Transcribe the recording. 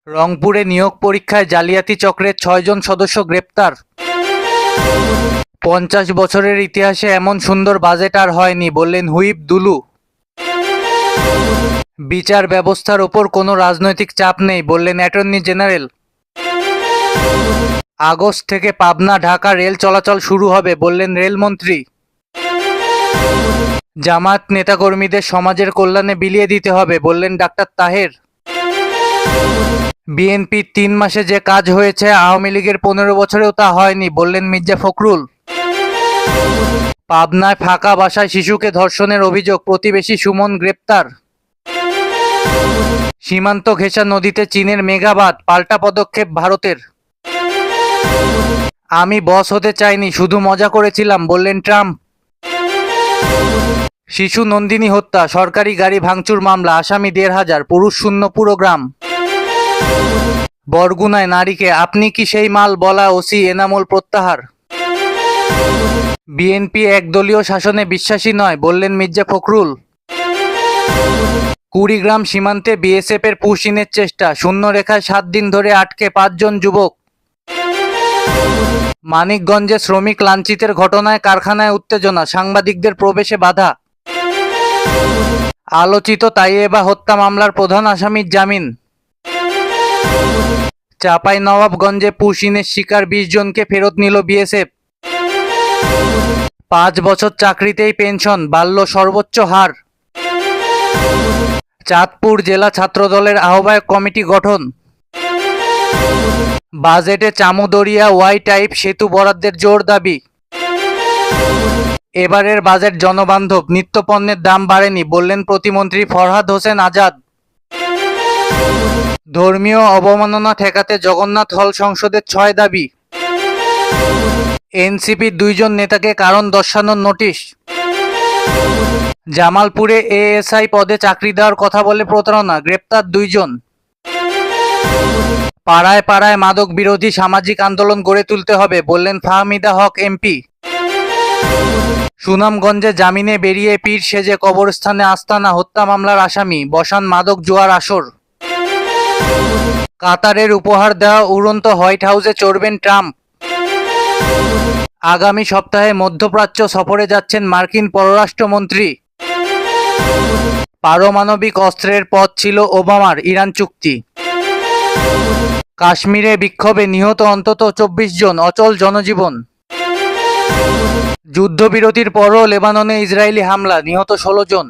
রংপুরে নিয়োগ পরীক্ষায় জালিয়াতি চক্রের ৬ জন সদস্য গ্রেপ্তার। ৫০ বছরের ইতিহাসে এমন সুন্দর বাজেট আর হয়নি, বললেন হুইপ দুলু। বিচার ব্যবস্থার ওপর কোনো রাজনৈতিক চাপ নেই, বললেন অ্যাটর্নি জেনারেল। আগস্ট থেকে পাবনা ঢাকা রেল চলাচল শুরু হবে, বললেন রেলমন্ত্রী। জামায়াত নেতাকর্মীদের সমাজের কল্যাণে বিলিয়ে দিতে হবে, বললেন ডাক্তার তাহের। বিএনপির ৩ মাসে যে কাজ হয়েছে আওয়ামী লীগের ১৫ বছরেও তা হয়নি, বললেন মির্জা ফখরুল। পাবনায় ফাঁকা বাসায় শিশুকে ধর্ষণের অভিযোগ, প্রতিবেশী সুমন গ্রেপ্তার। সীমান্ত ঘেঁষা নদীতে চীনের মেগাবাঁধ, পাল্টা পদক্ষেপ ভারতের। আমি বস হতে চাইনি, শুধু মজা করেছিলাম, বললেন ট্রাম্প। শিশু নন্দিনী হত্যা, সরকারি গাড়ি ভাঙচুর মামলা, আসামি ১৫০০, পুরুষ শূন্য পুরো গ্রাম। বরগুনায় নারীকে আপনি কি সেই মাল বলা ওসি এনামুল প্রত্যাহার। বিএনপি একদলীয় শাসনে বিশ্বাসী নয়, বললেন মির্জা ফখরুল। কুড়িগ্রাম সীমান্তে বিএসএফের পুশিনের চেষ্টা, শূন্যরেখায় ৭ দিন ধরে আটকে ৫ জন যুবক। মানিকগঞ্জে শ্রমিক লাঞ্ছিতের ঘটনায় কারখানায় উত্তেজনা, সাংবাদিকদের প্রবেশে বাধা। আলোচিত তাইয়েবা হত্যা মামলার প্রধান আসামির জামিন। চাঁপাইনবাবগঞ্জে পুশিনের শিকার ২০ জনকে ফেরত নিল বিএসএফ। ৫ বছর চাকরিতেই পেনশন, বাড়ল সর্বোচ্চ হার। চাঁদপুর জেলা ছাত্রদলের আহ্বায়ক কমিটি গঠন। বাজেটে চামুদরিয়া ওয়াই টাইপ সেতু বরাদ্দের জোর দাবি। এবারের বাজেট জনবান্ধব, নিত্যপণ্যের দাম বাড়েনি, বললেন প্রতিমন্ত্রী ফরহাদ হোসেন আজাদ। ধর্মীয় অবমাননা ঠেকাতে জগন্নাথ হল সংসদের ৬ দাবি। এনসিপির ২ জন নেতাকে কারণ দর্শানোর নোটিশ। জামালপুরে এএসআই পদে চাকরি দেওয়ার কথা বলে প্রতারণা, গ্রেপ্তার ২ জন। পাড়ায় পাড়ায় মাদক বিরোধী সামাজিক আন্দোলন গড়ে তুলতে হবে, বললেন ফাহমিদা হক এমপি। সুনামগঞ্জে জামিনে বেরিয়ে পীর সেজে কবরস্থানে আস্তানা হত্যা মামলার আসামি, বসান মাদক জুয়ার আসর। কাতারের উপহার দেওয়া উড়ন্ত হোয়াইট হাউসে চড়বেন ট্রাম্প। আগামী সপ্তাহে মধ্যপ্রাচ্য সফরে যাচ্ছেন মার্কিন পররাষ্ট্রমন্ত্রী। পারমাণবিক অস্ত্রের পথ ছিল ওবামার, ইরান চুক্তি। কাশ্মীরে বিক্ষোভে নিহত অন্তত ২৪ জন, অচল জনজীবন। যুদ্ধবিরতির পরও লেবাননে ইসরায়েলি হামলা, নিহত ১৬ জন।